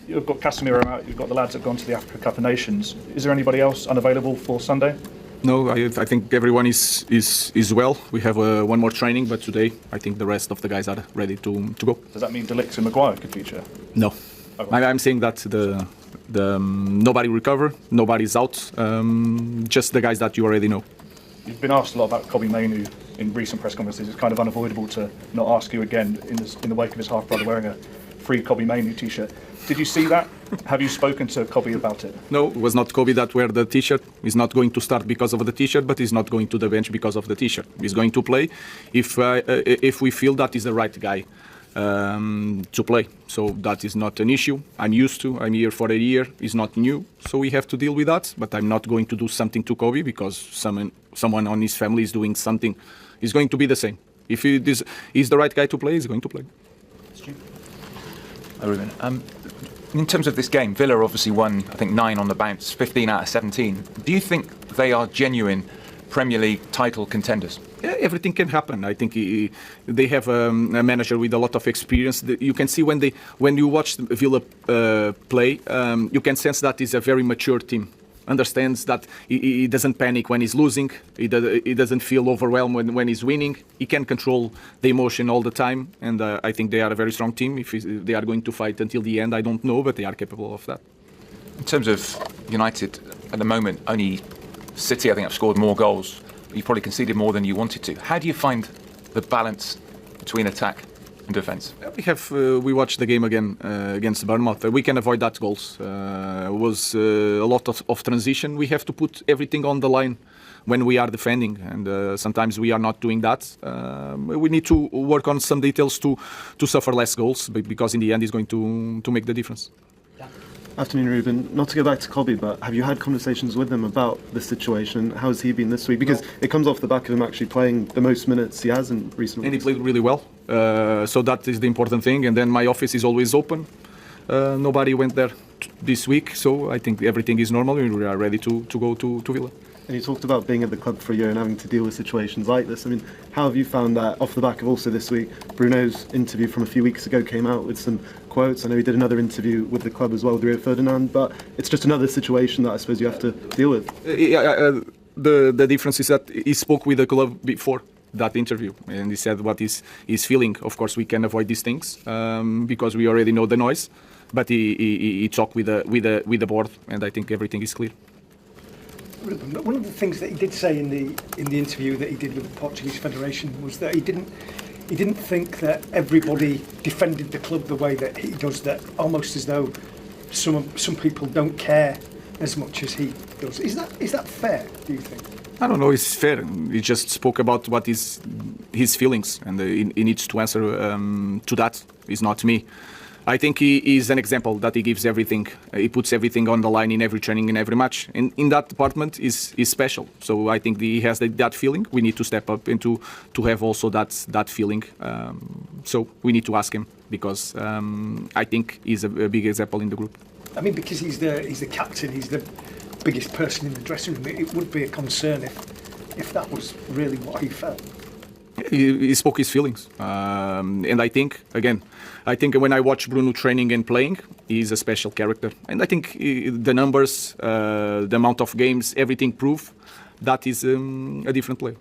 You've got Casemiro out, you've got the lads that have gone to the Africa Cup of Nations. Is there anybody else unavailable for Sunday? No, I think everyone is well. We have one more training, but today I think the rest of the guys are ready to go. Does that mean De Ligt and Maguire could feature? No. Okay. I'm saying that nobody recover, nobody's out, just the guys that you already know. You've been asked a lot about Kobbie Mainoo in recent press conferences. It's kind of unavoidable to not ask you again in the wake of his half-brother wearing a free Kobbie Mainoo t-shirt. Did you see that? Have you spoken to Kobbie about it? No, it was not Kobbie that wear the t-shirt. He's not going to start because of the t-shirt, but he's not going to the bench because of the t-shirt. He's going to play if we feel that he's the right guy to play. So that is not an issue. I'm used to. I'm here for a year. It's not new, so we have to deal with that. But I'm not going to do something to Kobbie because someone on his family is doing something. He's going to be the same. If he's the right guy to play, he's going to play. Hi, Ruben. In terms of this game, Villa obviously won, I think, 9 on the bounce, 15 out of 17. Do you think they are genuine Premier League title contenders? Yeah, everything can happen. I think they have a manager with a lot of experience. You can see when you watch Villa play, you can sense that it's a very mature team. Understands that he doesn't panic when he's losing. He doesn't feel overwhelmed when he's winning. He can control the emotion all the time. And I think they are a very strong team. If they are going to fight until the end, I don't know, but they are capable of that. In terms of United, at the moment, only City, I think, have scored more goals. You've probably conceded more than you wanted to. How do you find the balance between attack and defence? We watched the game again against Bournemouth. We can avoid that goals. It was a lot of transition. We have to put everything on the line when we are defending, and sometimes we are not doing that. We need to work on some details to suffer less goals, because in the end it's going to make the difference. Afternoon, Ruben. Not to go back to Kobbie, but have you had conversations with him about the situation? How has he been this week? Because it comes off the back of him actually playing the most minutes he has in recent weeks. And he played really well, so that is the important thing. And then my office is always open. Nobody went there this week, so I think everything is normal. We are ready to go to Villa. And you talked about being at the club for a year and having to deal with situations like this. I mean, how have you found that off the back of also this week? Bruno's interview from a few weeks ago came out with some quotes. I know he did another interview with the club as well with Rio Ferdinand, but it's just another situation that I suppose you have to deal with. The difference is that he spoke with the club before that interview and he said what he's feeling. Of course, we can avoid these things because we already know the noise, but he talked with the board, and I think everything is clear. One of the things that he did say in the interview that he did with the Portuguese Federation was that he didn't think that everybody defended the club the way that he does, that almost as though some people don't care as much as he does. Is that fair, do you think? I don't know, it's fair. He just spoke about what is his feelings, and he needs to answer to that. It's not me. I think he is an example that he gives everything. He puts everything on the line in every training, in every match. In that department is special. So I think he has that feeling. We need to step up and to have also that feeling. So we need to ask him, because I think he's a big example in the group. I mean, because he's the captain, he's the biggest person in the dressing room. It would be a concern if that was really what he felt. He spoke his feelings, and I think when I watch Bruno training and playing, he's a special character, and I think the numbers, the amount of games, everything prove that he's a different player.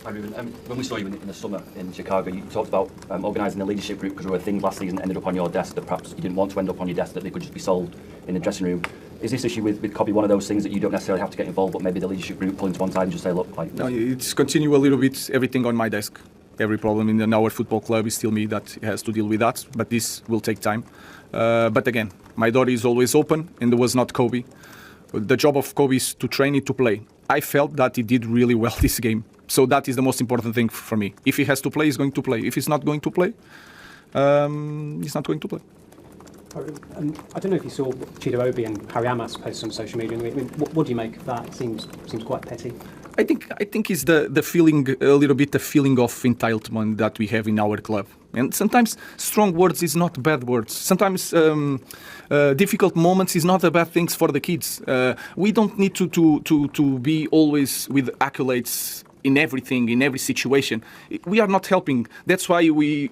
Hi, Ruben. When we saw you in the summer in Chicago, you talked about organising a leadership group because there were things last season that ended up on your desk that perhaps you didn't want to end up on your desk, that they could just be solved in the dressing room. Is this issue with Kobbie one of those things that you don't necessarily have to get involved, but maybe the leadership group pulling to one side and just say, look, like... No, it's continue a little bit everything on my desk. Every problem in our football club is still me that has to deal with that, but this will take time. But again, my door is always open, and there was not Kobbie. The job of Kobbie is to train it to play. I felt that he did really well this game. So that is the most important thing for me. If he has to play, he's going to play. If he's not going to play, he's not going to play. I don't know if you saw Chido Obi and Harry Amas post on social media. I mean, what do you make of that? It seems quite petty. I think it's the feeling, a little bit the feeling of entitlement that we have in our club. And sometimes strong words is not bad words. Sometimes difficult moments is not a bad things for the kids. We don't need to be always with accolades in everything, in every situation. We are not helping. That's why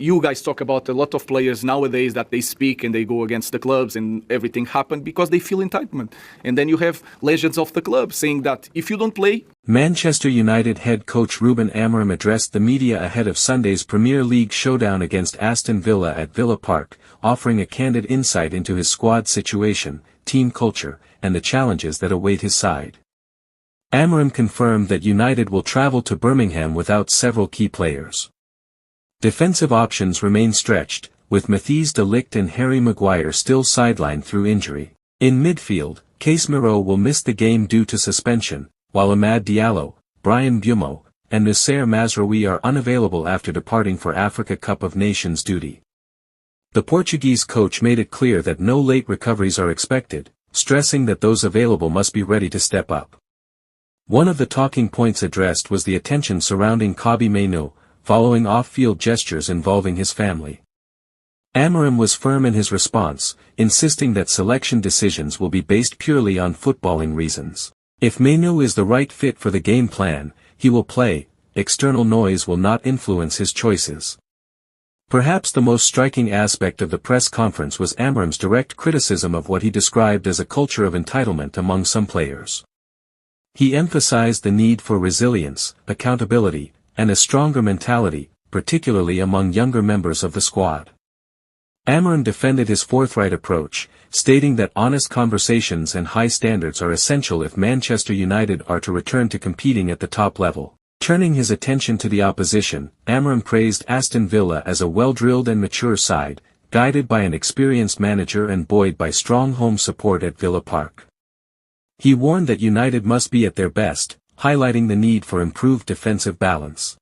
you guys talk about a lot of players nowadays that they speak and they go against the clubs and everything happened because they feel entitlement. And then you have legends of the club saying that if you don't play. Manchester United head coach Ruben Amorim addressed the media ahead of Sunday's Premier League showdown against Aston Villa at Villa Park, offering a candid insight into his squad situation, team culture, and the challenges that await his side. Amorim confirmed that United will travel to Birmingham without several key players. Defensive options remain stretched, with Matthijs de Ligt and Harry Maguire still sidelined through injury. In midfield, Casemiro will miss the game due to suspension, while Amad Diallo, Bryan Mbeumo, and Noussair Mazraoui are unavailable after departing for Africa Cup of Nations duty. The Portuguese coach made it clear that no late recoveries are expected, stressing that those available must be ready to step up. One of the talking points addressed was the attention surrounding Kobbie Mainoo, following off-field gestures involving his family. Amorim was firm in his response, insisting that selection decisions will be based purely on footballing reasons. If Mainoo is the right fit for the game plan, he will play. External noise will not influence his choices. Perhaps the most striking aspect of the press conference was Amorim's direct criticism of what he described as a culture of entitlement among some players. He emphasized the need for resilience, accountability, and a stronger mentality, particularly among younger members of the squad. Amorim defended his forthright approach, stating that honest conversations and high standards are essential if Manchester United are to return to competing at the top level. Turning his attention to the opposition, Amorim praised Aston Villa as a well-drilled and mature side, guided by an experienced manager and buoyed by strong home support at Villa Park. He warned that United must be at their best, highlighting the need for improved defensive balance.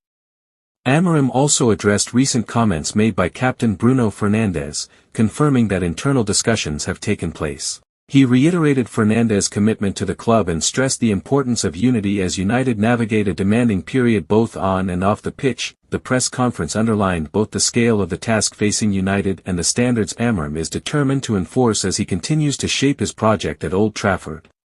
Amorim also addressed recent comments made by captain Bruno Fernandes, confirming that internal discussions have taken place. He reiterated Fernandes' commitment to the club and stressed the importance of unity as United navigate a demanding period both on and off the pitch. The press conference underlined both the scale of the task facing United and the standards Amorim is determined to enforce as he continues to shape his project at Old Trafford.